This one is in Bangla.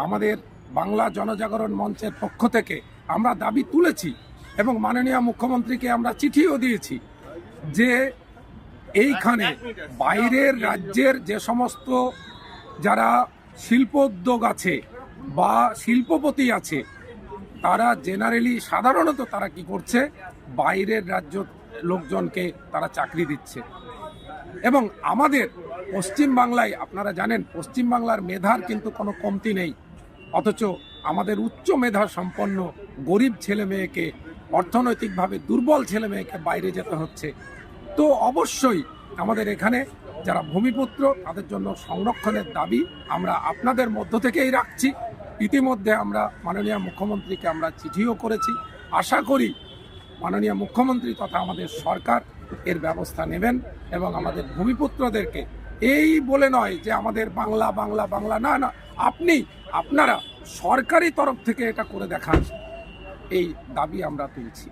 আমাদের বাংলা জনজাগরণ মঞ্চের পক্ষ থেকে আমরা দাবি তুলেছি এবং মাননীয় মুখ্যমন্ত্রীকে আমরা চিঠিও দিয়েছি যে এইখানে বাইরের রাজ্যের যে সমস্ত যারা শিল্পোদ্যোগ আছে বা শিল্পপতি আছে তারা জেনারেলি সাধারণত তারা কি করছে, বাইরের রাজ্য লোকজনকে তারা চাকরি দিচ্ছে। এবং আমাদের পশ্চিমবাংলায় আপনারা জানেন পশ্চিমবাংলার মেধার কিন্তু কোনো কমতি নেই, অথচ আমাদের উচ্চ মেধা সম্পন্ন গরিব ছেলে মেয়েকে, অর্থনৈতিকভাবে দুর্বল ছেলে মেয়েকে বাইরে যেতে হচ্ছে। তো অবশ্যই আমাদের এখানে যারা ভূমিপুত্র তাদের জন্য সংরক্ষণের দাবি আমরা আপনাদের মধ্য থেকেই রাখছি। ইতিমধ্যে আমরা মাননীয় মুখ্যমন্ত্রীকে আমরা চিঠিও করেছি। আশা করি মাননীয় মুখ্যমন্ত্রী তথা আমাদের সরকার এর ব্যবস্থা নেবেন এবং আমাদের ভূমিপুত্রদেরকে এই বলে নয় যে আমাদের বাংলা বাংলা বাংলা, না না, আপনারা সরকারি তরফ থেকে এটা করে দেখান, এই দাবি আমরা তুলছি।